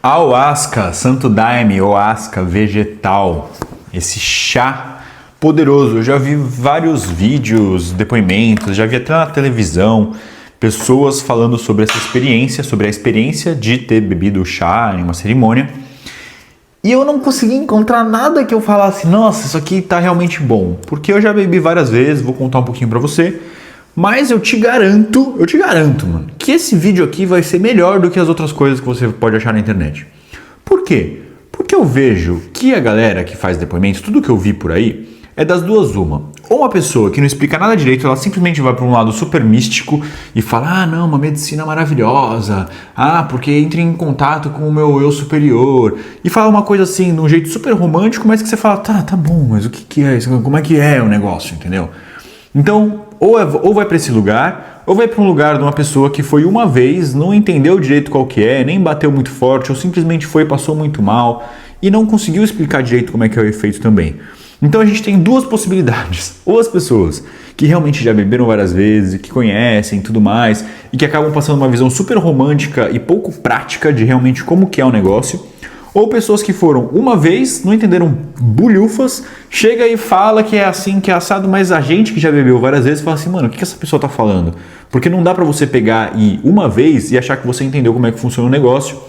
Ayahuasca, Santo Daime, Ayahuasca vegetal, esse chá poderoso. Eu já vi vários vídeos, depoimentos, já vi até na televisão pessoas falando sobre essa experiência, sobre a experiência de ter bebido o chá em uma cerimônia. E eu não consegui encontrar nada que eu falasse, nossa, isso aqui tá realmente bom. Porque eu já bebi várias vezes, vou contar um pouquinho pra você. Mas eu te garanto, mano, que esse vídeo aqui vai ser melhor do que as outras coisas que você pode achar na internet. Por quê? Porque eu vejo que a galera que faz depoimentos, tudo que eu vi por aí, é das duas uma. Ou uma pessoa que não explica nada direito, ela simplesmente vai para um lado super místico e fala, ah não, uma medicina maravilhosa, porque entra em contato com o meu eu superior, e fala uma coisa assim, de um jeito super romântico, mas que você fala, tá bom, mas o que é isso? Como é que é o negócio, entendeu? Então, ou vai para esse lugar, ou vai para um lugar de uma pessoa que foi uma vez, não entendeu direito qual que é, nem bateu muito forte, ou simplesmente foi e passou muito mal, e não conseguiu explicar direito como é que é o efeito também. Então a gente tem duas possibilidades. Ou as pessoas que realmente já beberam várias vezes, que conhecem e tudo mais, e que acabam passando uma visão super romântica e pouco prática de realmente como que é o negócio. Ou pessoas que foram uma vez, não entenderam bulhufas, chega e fala que é assim, que é assado, mas a gente que já bebeu várias vezes fala assim, mano, o que essa pessoa tá falando? Porque não dá pra você pegar e uma vez e achar que você entendeu como é que funciona o negócio,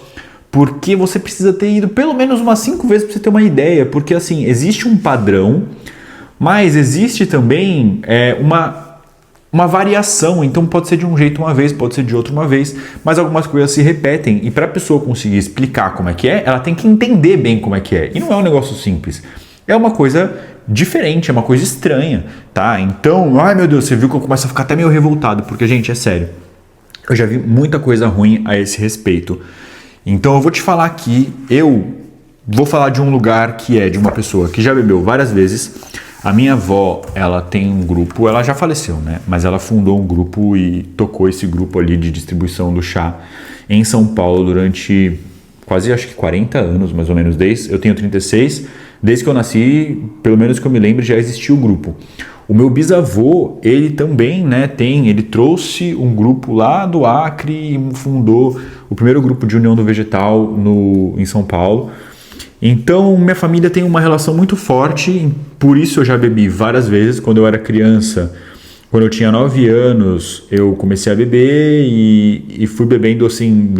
porque você precisa ter ido pelo menos umas 5 vezes pra você ter uma ideia, porque assim, existe um padrão, mas existe também uma variação, então pode ser de um jeito uma vez, pode ser de outro uma vez, mas algumas coisas se repetem e para a pessoa conseguir explicar como é que é, ela tem que entender bem como é que é. E não é um negócio simples, é uma coisa diferente, é uma coisa estranha, tá? Então, ai meu Deus, você viu que eu começo a ficar até meio revoltado, porque gente, é sério, eu já vi muita coisa ruim a esse respeito. Então eu vou te falar aqui, eu vou falar de um lugar que é de uma pessoa que já bebeu várias vezes. A minha avó, ela tem um grupo, ela já faleceu, né? Mas ela fundou um grupo e tocou esse grupo ali de distribuição do chá em São Paulo durante quase, acho que 40 anos, mais ou menos, eu tenho 36, desde que eu nasci, pelo menos que eu me lembro, já existia o grupo. O meu bisavô, ele também, né, ele trouxe um grupo lá do Acre e fundou o primeiro grupo de União do Vegetal em São Paulo. Então, minha família tem uma relação muito forte, por isso eu já bebi várias vezes. Quando eu era criança, quando eu tinha 9 anos, eu comecei a beber e fui bebendo assim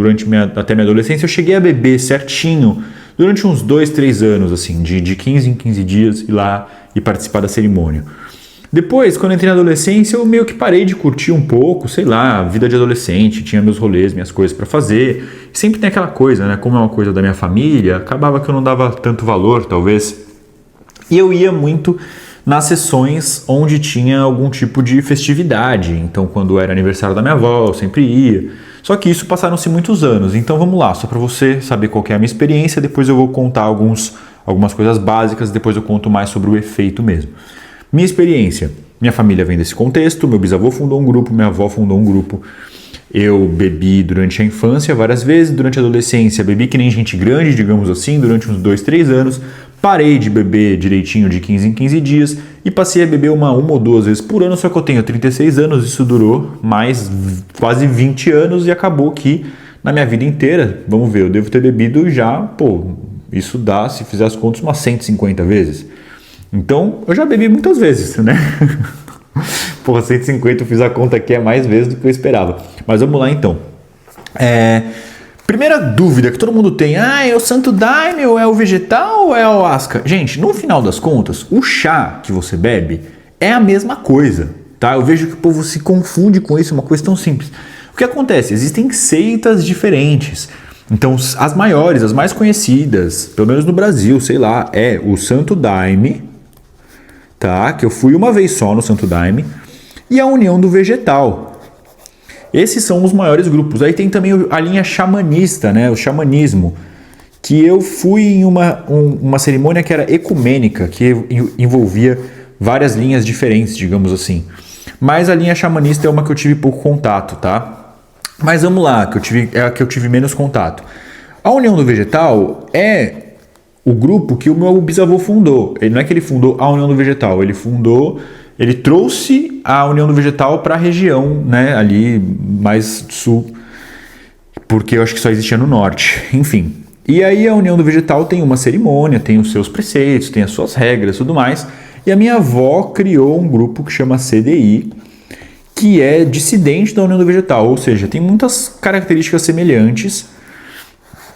até minha adolescência. Eu cheguei a beber certinho durante uns 2, 3 anos, assim, de 15 em 15 dias, ir lá e participar da cerimônia. Depois, quando eu entrei na adolescência, eu meio que parei de curtir um pouco, sei lá, vida de adolescente, tinha meus rolês, minhas coisas pra fazer. Sempre tem aquela coisa, né? Como é uma coisa da minha família, acabava que eu não dava tanto valor, talvez. E eu ia muito nas sessões onde tinha algum tipo de festividade. Então, quando era aniversário da minha avó, eu sempre ia. Só que isso passaram-se muitos anos. Então, vamos lá, só pra você saber qual que é a minha experiência. Depois eu vou contar algumas coisas básicas, depois eu conto mais sobre o efeito mesmo. Minha experiência, minha família vem desse contexto, meu bisavô fundou um grupo, minha avó fundou um grupo. Eu bebi durante a infância várias vezes, durante a adolescência bebi que nem gente grande, digamos assim, durante uns 2, 3 anos. Parei de beber direitinho de 15 em 15 dias e passei a beber uma ou 2 vezes por ano, só que eu tenho 36 anos, isso durou mais quase 20 anos e acabou que na minha vida inteira, vamos ver, eu devo ter bebido já, isso dá, se fizer as contas, umas 150 vezes. Então, eu já bebi muitas vezes, né? 150 eu fiz a conta aqui, é mais vezes do que eu esperava. Mas vamos lá então. Primeira dúvida que todo mundo tem, é o Santo Daime, ou é o vegetal, ou é o ayahuasca? Gente, no final das contas, o chá que você bebe é a mesma coisa, tá? Eu vejo que o povo se confunde com isso, uma coisa tão simples. O que acontece? Existem seitas diferentes. Então, as maiores, as mais conhecidas, pelo menos no Brasil, sei lá, é o Santo Daime, tá? Que eu fui uma vez só no Santo Daime, e a União do Vegetal. Esses são os maiores grupos. Aí tem também a linha xamanista, né? O xamanismo, que eu fui em uma cerimônia que era ecumênica, que envolvia várias linhas diferentes, digamos assim. Mas a linha xamanista é uma que eu tive pouco contato, tá? Mas vamos lá, é a que eu tive menos contato. A União do Vegetal é o grupo que o meu bisavô fundou. Ele não é que ele fundou a União do Vegetal, ele trouxe a União do Vegetal para a região, né, ali mais sul, porque eu acho que só existia no norte, enfim. E aí a união do vegetal tem uma cerimônia, tem os seus preceitos, tem as suas regras e tudo mais. E a minha avó criou um grupo que chama CDI, que é dissidente da união do vegetal, ou seja, tem muitas características semelhantes,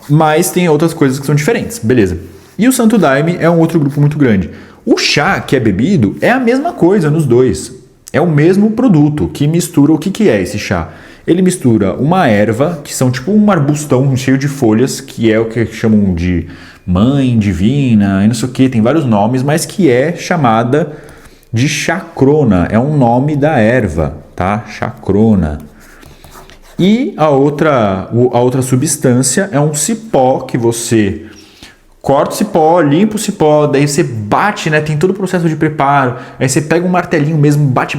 mas tem outras coisas que são diferentes, beleza. E o Santo Daime é um outro grupo muito grande. O chá que é bebido é a mesma coisa nos dois. É o mesmo produto que mistura. O que é esse chá? Ele mistura uma erva, que são tipo um arbustão cheio de folhas, que é o que chamam de mãe divina e não sei o que, tem vários nomes, mas que é chamada de chacrona. É um nome da erva, tá? Chacrona. E a outra substância é um cipó que você corta o cipó, limpa o cipó, daí você bate, né? Tem todo o processo de preparo. Aí você pega um martelinho mesmo, bate,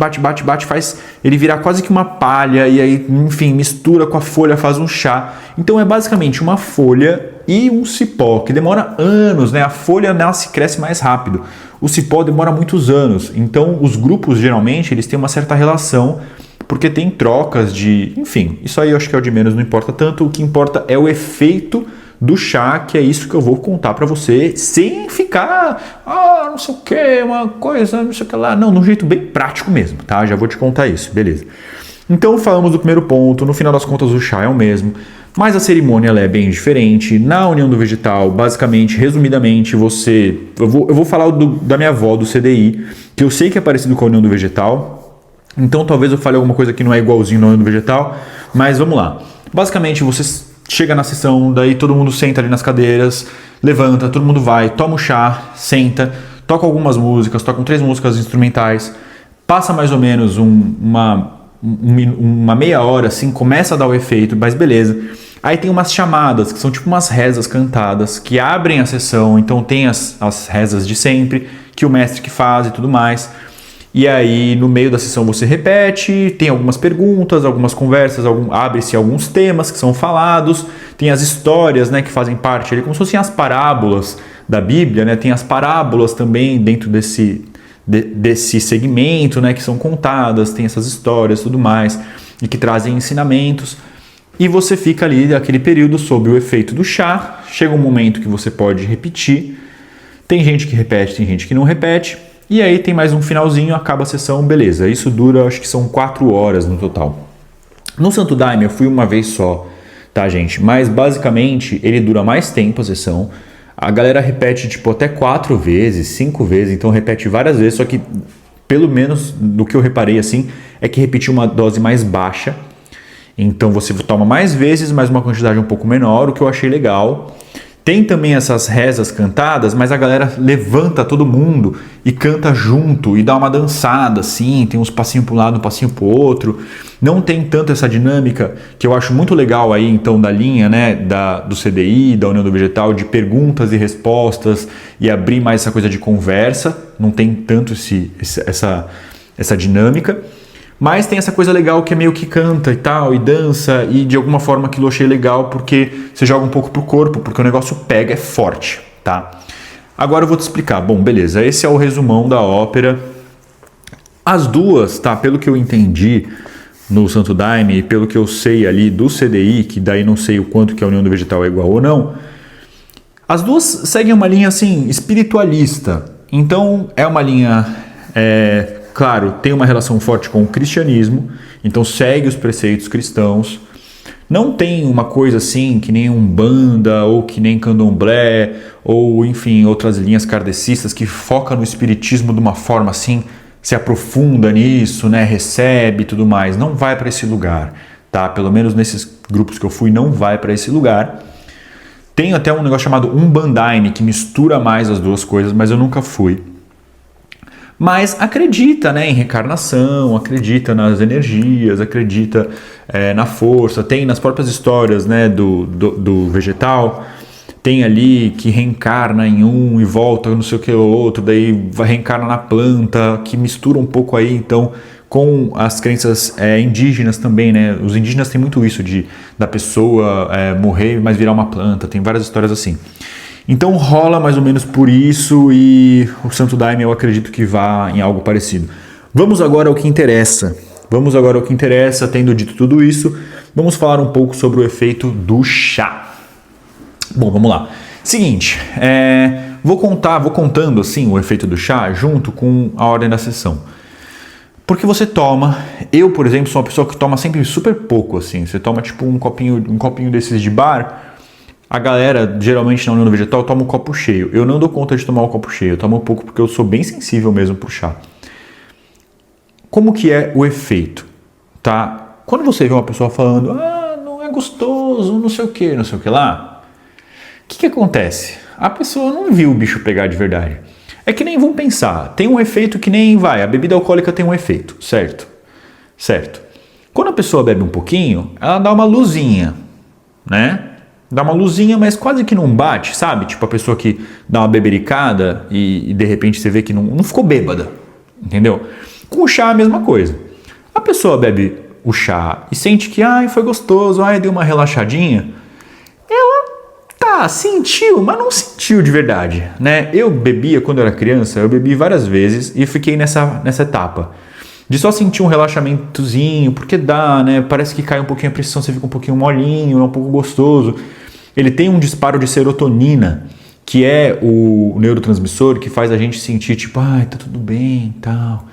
faz ele virar quase que uma palha e aí, enfim, mistura com a folha, faz um chá. Então é basicamente uma folha e um cipó, que demora anos, né? A folha nasce e cresce mais rápido. O cipó demora muitos anos. Então os grupos, geralmente, eles têm uma certa relação, porque tem trocas de... Enfim, isso aí eu acho que é o de menos, não importa tanto. O que importa é o efeito do chá, que é isso que eu vou contar para você, sem ficar, não sei o que, uma coisa, não sei o que lá. Não, de um jeito bem prático mesmo, tá? Já vou te contar isso, beleza. Então falamos do primeiro ponto, no final das contas o chá é o mesmo, mas a cerimônia ela é bem diferente. Na união do vegetal, basicamente, resumidamente, eu vou falar da minha avó, do CDI, que eu sei que é parecido com a união do vegetal, então talvez eu fale alguma coisa que não é igualzinho na união do vegetal, mas vamos lá. Basicamente, você chega na sessão, daí todo mundo senta ali nas cadeiras, levanta, todo mundo vai, toma o chá, senta, toca algumas músicas, tocam 3 músicas instrumentais, passa mais ou menos uma meia hora, assim, começa a dar o efeito, mas beleza. Aí tem umas chamadas, que são tipo umas rezas cantadas, que abrem a sessão, então tem as rezas de sempre, que o mestre que faz e tudo mais. E aí, no meio da sessão você repete, tem algumas perguntas, algumas conversas, abre-se alguns temas que são falados, tem as histórias, né, que fazem parte ali, como se fossem as parábolas da Bíblia, né, tem as parábolas também dentro desse segmento, né, que são contadas, tem essas histórias e tudo mais, e que trazem ensinamentos. E você fica ali aquele período sob o efeito do chá, chega um momento que você pode repetir, tem gente que repete, tem gente que não repete, e aí tem mais um finalzinho, acaba a sessão, beleza. Isso dura, acho que são 4 horas no total. No Santo Daime eu fui uma vez só, tá, gente? Mas basicamente ele dura mais tempo a sessão. A galera repete tipo até 4 vezes, 5 vezes, então repete várias vezes, só que pelo menos do que eu reparei assim, é que repetir uma dose mais baixa. Então você toma mais vezes, mas uma quantidade um pouco menor, o que eu achei legal. Tem também essas rezas cantadas, mas a galera levanta todo mundo e canta junto e dá uma dançada assim, tem uns passinhos para um lado, um passinho para o outro. Não tem tanto essa dinâmica, que eu acho muito legal aí então da linha, né, do CDI, da União do Vegetal, de perguntas e respostas e abrir mais essa coisa de conversa. Não tem tanto essa dinâmica. Mas tem essa coisa legal que é meio que canta e tal, e dança, e de alguma forma aquilo eu achei legal porque você joga um pouco pro corpo, porque o negócio pega, é forte, tá? Agora eu vou te explicar. Bom, beleza, esse é o resumão da ópera. As duas, tá, pelo que eu entendi no Santo Daime e pelo que eu sei ali do CDI, que daí não sei o quanto que a União do Vegetal é igual ou não, as duas seguem uma linha assim, espiritualista. Então é uma linha... Claro, tem uma relação forte com o cristianismo, então segue os preceitos cristãos. Não tem uma coisa assim que nem Umbanda ou que nem Candomblé ou, enfim, outras linhas kardecistas que foca no espiritismo de uma forma assim, se aprofunda nisso, né, recebe e tudo mais. Não vai para esse lugar, tá? Pelo menos nesses grupos que eu fui, não vai para esse lugar. Tem até um negócio chamado Umbandaime, que mistura mais as duas coisas, mas eu nunca fui. Mas acredita, né, em reencarnação, acredita nas energias, acredita na força, tem nas próprias histórias, né, do vegetal, tem ali que reencarna em um e volta não sei o que outro, daí reencarna na planta, que mistura um pouco aí então com as crenças indígenas também, né? Os indígenas têm muito isso da pessoa morrer mas virar uma planta, tem várias histórias assim. Então rola mais ou menos por isso e o Santo Daime eu acredito que vá em algo parecido. Vamos agora ao que interessa. Tendo dito tudo isso, vamos falar um pouco sobre o efeito do chá. Bom, vamos lá. Seguinte, vou contando assim o efeito do chá junto com a ordem da sessão. Porque você toma, eu por exemplo sou uma pessoa que toma sempre super pouco assim, você toma tipo um copinho desses de bar, a galera geralmente na União do Vegetal toma um copo cheio, eu não dou conta de tomar um copo cheio, eu tomo pouco porque eu sou bem sensível mesmo pro chá. Como que é o efeito, tá? Quando você vê uma pessoa falando, não é gostoso, não sei o que lá, o que acontece? A pessoa não viu o bicho pegar de verdade. É que nem, vamos pensar, tem um efeito que nem a bebida alcoólica tem um efeito, certo? Certo. Quando a pessoa bebe um pouquinho, ela dá uma luzinha, né? Dá uma luzinha, mas quase que não bate, sabe? Tipo a pessoa que dá uma bebericada e de repente você vê que não ficou bêbada, entendeu? Com o chá é a mesma coisa. A pessoa bebe o chá e sente que, foi gostoso, deu uma relaxadinha, ela sentiu, mas não sentiu de verdade, né? Eu bebia quando eu era criança, eu bebi várias vezes e fiquei nessa etapa de só sentir um relaxamentozinho, porque dá, né? Parece que cai um pouquinho a pressão, você fica um pouquinho molinho, é um pouco gostoso. Ele tem um disparo de serotonina, que é o neurotransmissor que faz a gente sentir tipo, tá tudo bem e tal.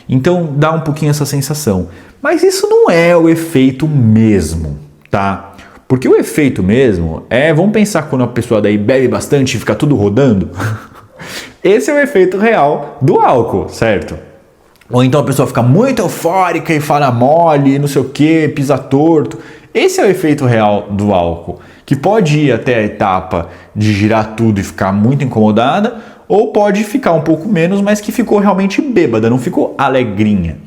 Então dá um pouquinho essa sensação. Mas isso não é o efeito mesmo, tá? Porque o efeito mesmo vamos pensar quando a pessoa daí bebe bastante e fica tudo rodando. Esse é o efeito real do álcool, certo? Ou então a pessoa fica muito eufórica e fala mole, não sei o que, pisa torto. Esse é o efeito real do álcool, que pode ir até a etapa de girar tudo e ficar muito incomodada, ou pode ficar um pouco menos, mas que ficou realmente bêbada, não ficou alegrinha.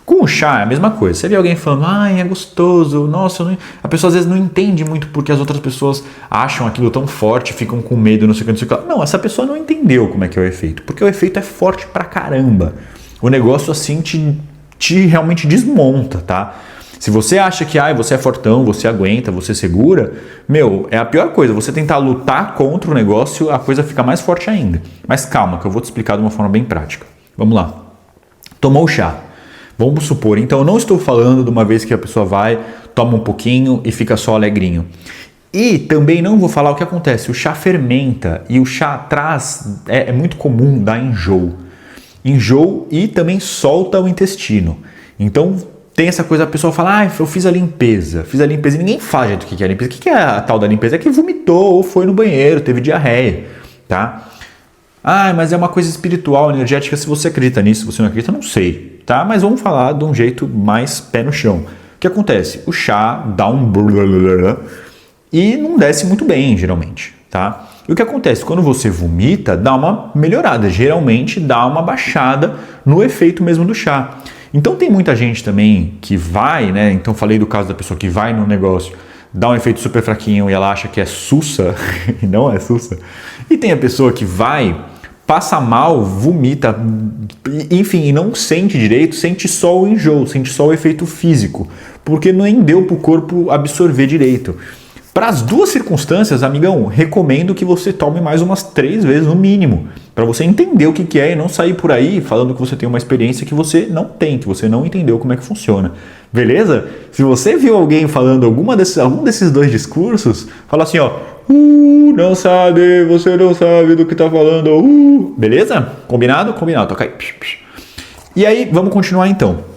Com o chá é a mesma coisa. Você vê alguém falando, é gostoso, nossa, a pessoa às vezes não entende muito porque as outras pessoas acham aquilo tão forte, ficam com medo, não sei o que. Não, essa pessoa não entendeu como é que é o efeito, porque o efeito é forte pra caramba. O negócio assim te realmente desmonta, tá? Se você acha que você é fortão, você aguenta, você segura, é a pior coisa. Você tentar lutar contra o negócio, a coisa fica mais forte ainda. Mas calma, que eu vou te explicar de uma forma bem prática. Vamos lá. Tomou o chá. Vamos supor, então eu não estou falando de uma vez que a pessoa vai, toma um pouquinho e fica só alegrinho. E também não vou falar o que acontece, o chá fermenta e o chá traz, é muito comum dar enjoo. Enjoo e também solta o intestino. Então tem essa coisa, a pessoa fala, eu fiz a limpeza e ninguém fala gente, o que é a limpeza. O que é a tal da limpeza? É que vomitou ou foi no banheiro, teve diarreia, tá? Mas é uma coisa espiritual, energética, se você acredita nisso, se você não acredita, não sei, tá? Mas vamos falar de um jeito mais pé no chão. O que acontece? O chá dá um e não desce muito bem, geralmente, tá? E o que acontece? Quando você vomita, dá uma melhorada, geralmente dá uma baixada no efeito mesmo do chá. Então tem muita gente também que vai, né? Então falei do caso da pessoa que vai no negócio, dá um efeito super fraquinho e ela acha que é sussa, e não é sussa. E tem a pessoa que vai, passa mal, vomita, enfim, e não sente direito, sente só o enjoo, sente só o efeito físico, porque nem deu para o corpo absorver direito. Para as duas circunstâncias, amigão, recomendo que você tome mais umas 3 vezes no mínimo, para você entender o que é e não sair por aí falando que você tem uma experiência que você não tem, que você não entendeu como é que funciona. Beleza? Se você viu alguém falando algum desses 2 discursos, fala assim, não sabe, você não sabe do que tá falando, beleza? Combinado? Combinado, toca aí. E aí, vamos continuar então.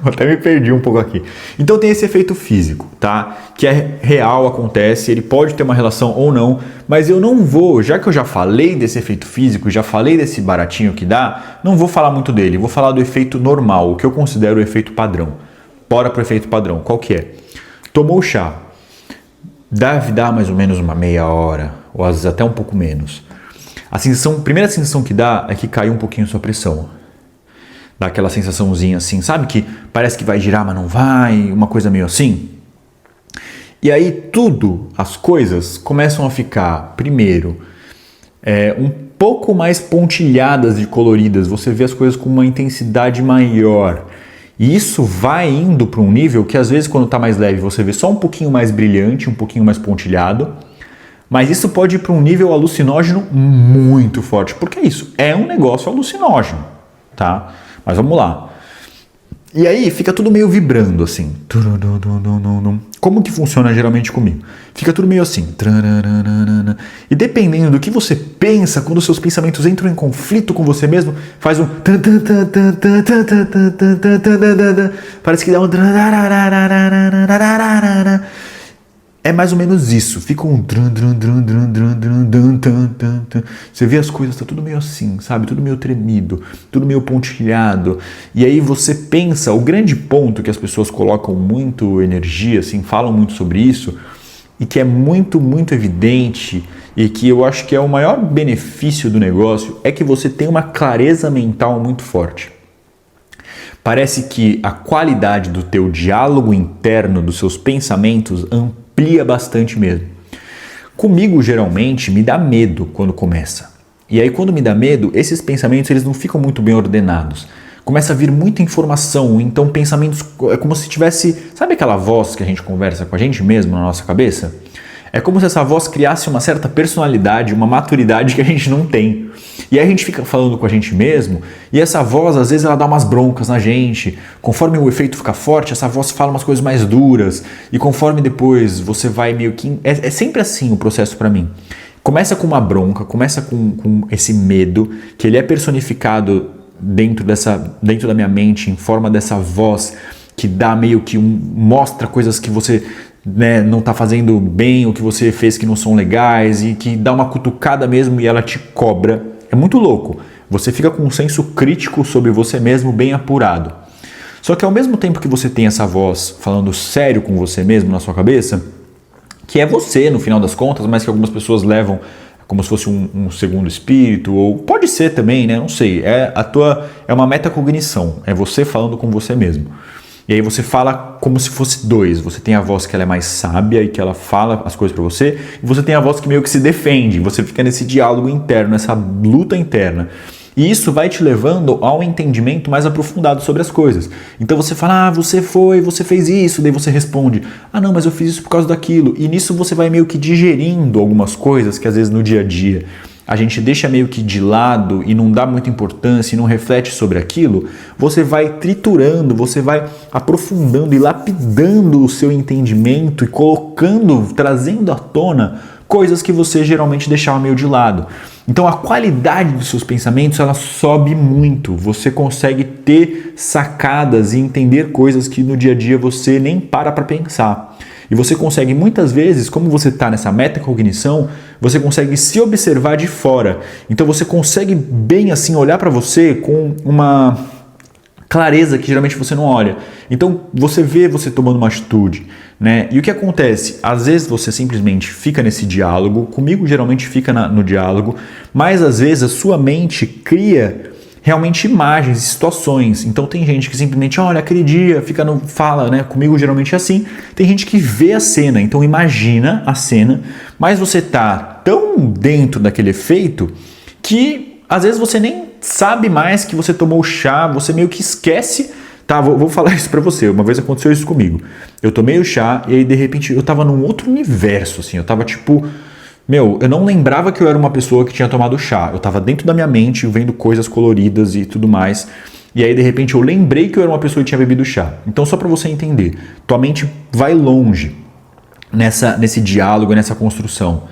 Até me perdi um pouco aqui. Então tem esse efeito físico, tá? Que é real, acontece, ele pode ter uma relação ou não, mas eu não vou, já que eu já falei desse efeito físico, já falei desse baratinho que dá, não vou falar muito dele, vou falar do efeito normal, o que eu considero o efeito padrão. Bora pro efeito padrão, qual que é? Tomou o chá, deve dar mais ou menos uma meia hora, ou às vezes até um pouco menos. A primeira sensação que dá é que caiu um pouquinho a sua pressão. Dá aquela sensaçãozinha assim, sabe que parece que vai girar, mas não vai, uma coisa meio assim. E aí as coisas começam a ficar, primeiro, um pouco mais pontilhadas e coloridas, você vê as coisas com uma intensidade maior. E isso vai indo para um nível que às vezes quando está mais leve você vê só um pouquinho mais brilhante, um pouquinho mais pontilhado, mas isso pode ir para um nível alucinógeno muito forte, porque isso é um negócio alucinógeno, tá? Mas vamos lá. E aí fica tudo meio vibrando assim. Como que funciona geralmente comigo? Fica tudo meio assim. E dependendo do que você pensa, quando seus pensamentos entram em conflito com você mesmo, faz um... Parece que dá um... É mais ou menos isso. Fica um... Você vê as coisas, tá tudo meio assim, sabe? Tudo meio tremido, tudo meio pontilhado. E aí você pensa, o grande ponto que as pessoas colocam muito energia, assim, falam muito sobre isso, e que é muito, muito evidente, e que eu acho que é o maior benefício do negócio, é que você tem uma clareza mental muito forte. Parece que a qualidade do teu diálogo interno, dos seus pensamentos, amplia bastante mesmo. Comigo, geralmente, me dá medo quando começa. E aí, quando me dá medo, esses pensamentos eles não ficam muito bem ordenados. Começa a vir muita informação, então pensamentos... É como se tivesse... Sabe aquela voz que a gente conversa com a gente mesmo na nossa cabeça? É como se essa voz criasse uma certa personalidade, uma maturidade que a gente não tem. E aí a gente fica falando com a gente mesmo, e essa voz, às vezes, ela dá umas broncas na gente. Conforme o efeito fica forte, essa voz fala umas coisas mais duras. E conforme depois você vai meio que... É sempre assim o processo pra mim. Começa com uma bronca, começa com esse medo, que ele é personificado dentro da minha mente, em forma dessa voz que dá meio que mostra coisas que você... Né, não está fazendo bem, o que você fez que não são legais, e que dá uma cutucada mesmo e ela te cobra. É muito louco. Você fica com um senso crítico sobre você mesmo bem apurado. Só que ao mesmo tempo que você tem essa voz falando sério com você mesmo na sua cabeça, que é você no final das contas, mas que algumas pessoas levam como se fosse um segundo espírito, ou pode ser também, né? Não sei. É uma metacognição. É você falando com você mesmo. E aí você fala como se fosse dois. Você tem a voz que ela é mais sábia e que ela fala as coisas pra você. E você tem a voz que meio que se defende. Você fica nesse diálogo interno, nessa luta interna. E isso vai te levando a um entendimento mais aprofundado sobre as coisas. Então você fala, você fez isso. Daí você responde, não, mas eu fiz isso por causa daquilo. E nisso você vai meio que digerindo algumas coisas que às vezes no dia a dia a gente deixa meio que de lado e não dá muita importância e não reflete sobre aquilo. Você vai triturando, você vai aprofundando e lapidando o seu entendimento e trazendo à tona coisas que você geralmente deixava meio de lado. Então a qualidade dos seus pensamentos ela sobe muito. Você consegue ter sacadas e entender coisas que no dia a dia você nem para pensar. E você consegue muitas vezes, como você está nessa metacognição, você consegue se observar de fora. Então você consegue bem assim olhar para você com uma clareza que geralmente você não olha. Então você vê você tomando uma atitude, né? E o que acontece? Às vezes você simplesmente fica nesse diálogo, comigo geralmente fica no diálogo, mas às vezes a sua mente cria realmente imagens, situações. Então tem gente que simplesmente, olha, aquele dia, fala, né? Comigo geralmente é assim. Tem gente que vê a cena, então imagina a cena, mas você tá tão dentro daquele efeito que às vezes você nem sabe mais que você tomou chá, você meio que esquece. Tá, vou falar isso pra você. Uma vez aconteceu isso comigo. Eu tomei o chá e aí de repente eu tava num outro universo, assim. Eu tava tipo... eu não lembrava que eu era uma pessoa que tinha tomado chá. Eu tava dentro da minha mente, vendo coisas coloridas e tudo mais. E aí, de repente, eu lembrei que eu era uma pessoa que tinha bebido chá. Então, só pra você entender, tua mente vai longe nesse diálogo, nessa construção.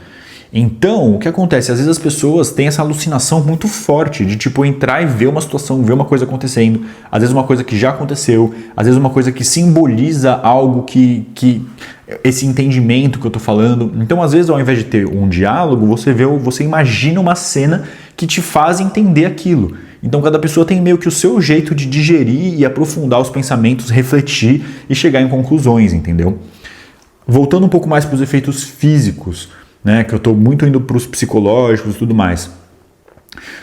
Então, o que acontece? Às vezes as pessoas têm essa alucinação muito forte de tipo entrar e ver uma situação, ver uma coisa acontecendo, às vezes uma coisa que já aconteceu, às vezes uma coisa que simboliza algo que esse entendimento que eu tô falando. Então, às vezes, ao invés de ter um diálogo, você imagina uma cena que te faz entender aquilo. Então, cada pessoa tem meio que o seu jeito de digerir e aprofundar os pensamentos, refletir e chegar em conclusões, entendeu? Voltando um pouco mais para os efeitos físicos, né, que eu estou muito indo para os psicológicos e tudo mais.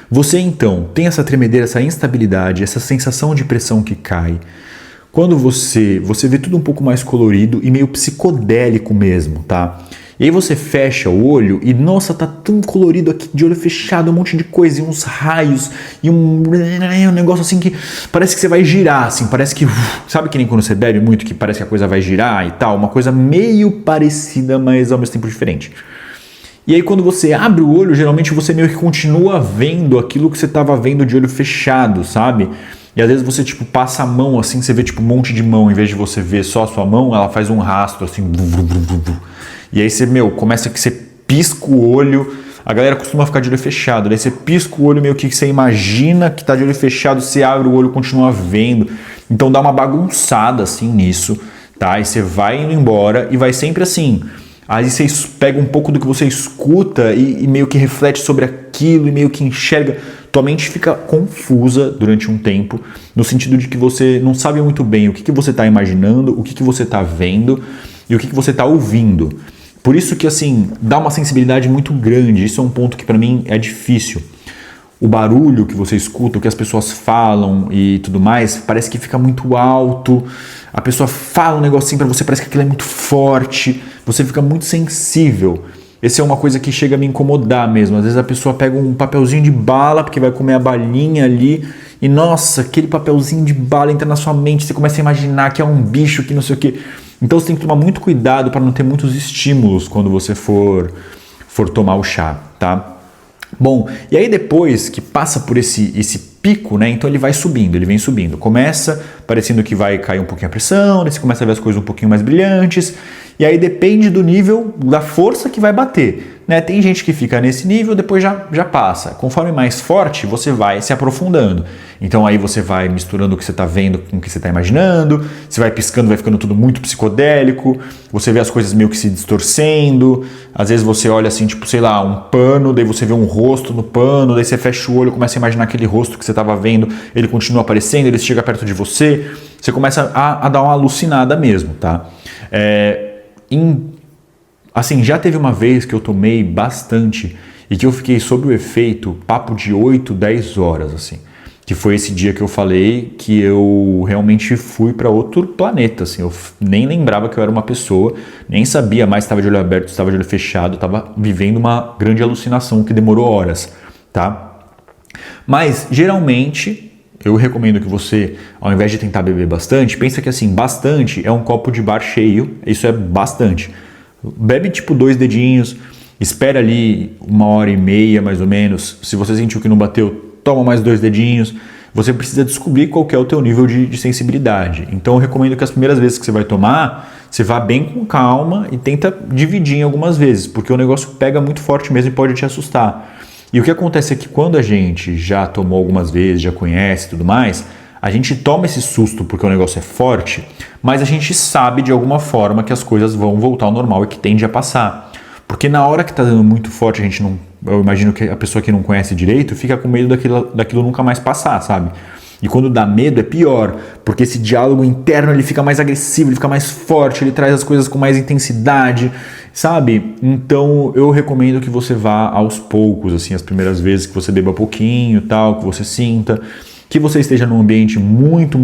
Você então tem essa tremedeira, essa instabilidade, essa sensação de pressão que cai. Quando você vê tudo um pouco mais colorido e meio psicodélico mesmo, tá? E aí você fecha o olho e, nossa, tá tão colorido aqui de olho fechado, um monte de coisa, e uns raios, e um negócio assim que parece que você vai girar, assim, parece que... Sabe que nem quando você bebe muito, que parece que a coisa vai girar e tal? Uma coisa meio parecida, mas ao mesmo tempo diferente. E aí quando você abre o olho, geralmente você meio que continua vendo aquilo que você estava vendo de olho fechado, sabe? E às vezes você, tipo, passa a mão assim, você vê, tipo, um monte de mão, em vez de você ver só a sua mão, ela faz um rastro, assim, e aí você, começa que você pisca o olho, a galera costuma ficar de olho fechado, daí você pisca o olho, meio que você imagina que tá de olho fechado, você abre o olho e continua vendo, então dá uma bagunçada, assim, nisso, tá? E você vai indo embora e vai sempre assim. Aí você pega um pouco do que você escuta e meio que reflete sobre aquilo e meio que enxerga. Tua mente fica confusa durante um tempo, no sentido de que você não sabe muito bem o que você está imaginando, o que você está vendo e o que você está ouvindo. Por isso que, assim, dá uma sensibilidade muito grande. Isso é um ponto que para mim é difícil. O barulho que você escuta, o que as pessoas falam e tudo mais, parece que fica muito alto. A pessoa fala um negocinho pra você, parece que aquilo é muito forte. Você fica muito sensível. Essa é uma coisa que chega a me incomodar mesmo. Às vezes a pessoa pega um papelzinho de bala, porque vai comer a balinha ali, e nossa, aquele papelzinho de bala entra na sua mente, você começa a imaginar que é um bicho, que não sei o quê. Então você tem que tomar muito cuidado para não ter muitos estímulos quando você for tomar o chá, tá? Bom, e aí depois que passa por esse pico, né? Então ele vai subindo, ele vem subindo. Começa parecendo que vai cair um pouquinho a pressão, daí você começa a ver as coisas um pouquinho mais brilhantes, e aí depende do nível, da força que vai bater, né? Tem gente que fica nesse nível, depois já passa. Conforme mais forte, você vai se aprofundando. Então aí você vai misturando o que você está vendo com o que você está imaginando, você vai piscando, vai ficando tudo muito psicodélico, você vê as coisas meio que se distorcendo, às vezes você olha assim, tipo, sei lá, um pano, daí você vê um rosto no pano, daí você fecha o olho, começa a imaginar aquele rosto que você estava vendo, ele continua aparecendo, ele chega perto de você, você começa a dar uma alucinada mesmo, tá? Assim, já teve uma vez que eu tomei bastante e que eu fiquei sob o efeito, papo de 8, 10 horas, assim. Que foi esse dia que eu falei que eu realmente fui para outro planeta, assim. Eu nem lembrava que eu era uma pessoa, nem sabia mais se estava de olho aberto, se estava de olho fechado, estava vivendo uma grande alucinação que demorou horas, tá? Mas, geralmente, eu recomendo que você, ao invés de tentar beber bastante, pensa que assim, bastante é um copo de bar cheio, isso é bastante. Bebe tipo 2 dedinhos, espera ali 1h30 mais ou menos, se você sentiu que não bateu, toma mais 2 dedinhos. Você precisa descobrir qual que é o teu nível de sensibilidade. Então eu recomendo que as primeiras vezes que você vai tomar, você vá bem com calma e tenta dividir em algumas vezes, porque o negócio pega muito forte mesmo e pode te assustar. E o que acontece é que quando a gente já tomou algumas vezes, já conhece e tudo mais, a gente toma esse susto porque o negócio é forte, mas a gente sabe de alguma forma que as coisas vão voltar ao normal e que tende a passar. Porque na hora que tá dando muito forte, eu imagino que a pessoa que não conhece direito fica com medo daquilo nunca mais passar, sabe? E quando dá medo é pior, porque esse diálogo interno ele fica mais agressivo, ele fica mais forte, ele traz as coisas com mais intensidade, sabe? Então eu recomendo que você vá aos poucos, assim, as primeiras vezes que você beba pouquinho, tal, que você sinta, que você esteja num ambiente muito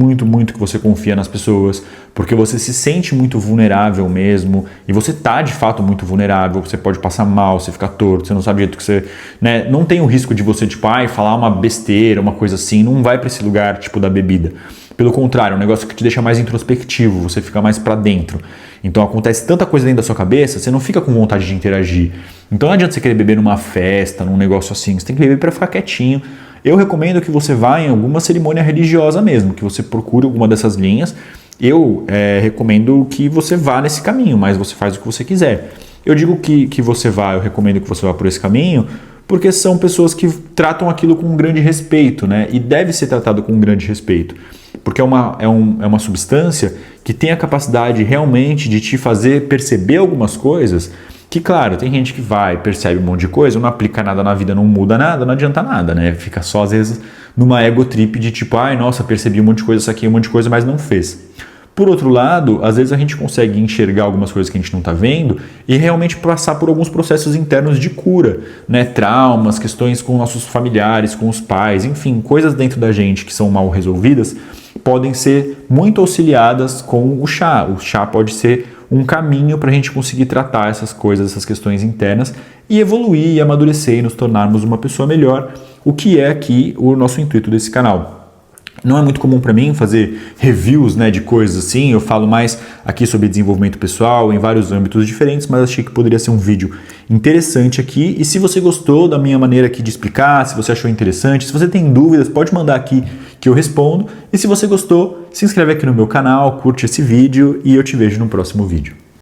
que você confia nas pessoas, porque você se sente muito vulnerável mesmo, e você tá de fato muito vulnerável, você pode passar mal, você fica torto, você não sabe o jeito que você, né, não tem o risco de você, tipo, falar uma besteira, uma coisa assim, não vai para esse lugar, tipo, da bebida. Pelo contrário, é um negócio que te deixa mais introspectivo, você fica mais para dentro. Então acontece tanta coisa dentro da sua cabeça, você não fica com vontade de interagir. Então não adianta você querer beber numa festa, num negócio assim, você tem que beber para ficar quietinho. Eu recomendo que você vá em alguma cerimônia religiosa mesmo, que você procure alguma dessas linhas. Eu recomendo que você vá nesse caminho, mas você faz o que você quiser. Eu digo que você vá, eu recomendo que você vá por esse caminho, porque são pessoas que tratam aquilo com um grande respeito, né? E deve ser tratado com um grande respeito. Porque é uma substância que tem a capacidade realmente de te fazer perceber algumas coisas que, claro, tem gente que percebe um monte de coisa, não aplica nada na vida, não muda nada, não adianta nada, né? Fica só, às vezes, numa ego trip de tipo, nossa, percebi um monte de coisa, saquei um monte de coisa, mas não fez. Por outro lado, às vezes a gente consegue enxergar algumas coisas que a gente não está vendo e realmente passar por alguns processos internos de cura, né? Traumas, questões com nossos familiares, com os pais, enfim, coisas dentro da gente que são mal resolvidas podem ser muito auxiliadas com o chá. O chá pode ser um caminho para a gente conseguir tratar essas coisas, essas questões internas e evoluir e amadurecer e nos tornarmos uma pessoa melhor, o que é aqui o nosso intuito desse canal. Não é muito comum para mim fazer reviews, né, de coisas assim, eu falo mais aqui sobre desenvolvimento pessoal em vários âmbitos diferentes, mas achei que poderia ser um vídeo interessante aqui. E se você gostou da minha maneira aqui de explicar, se você achou interessante, se você tem dúvidas, pode mandar aqui que eu respondo. E se você gostou, se inscreve aqui no meu canal, curte esse vídeo e eu te vejo no próximo vídeo.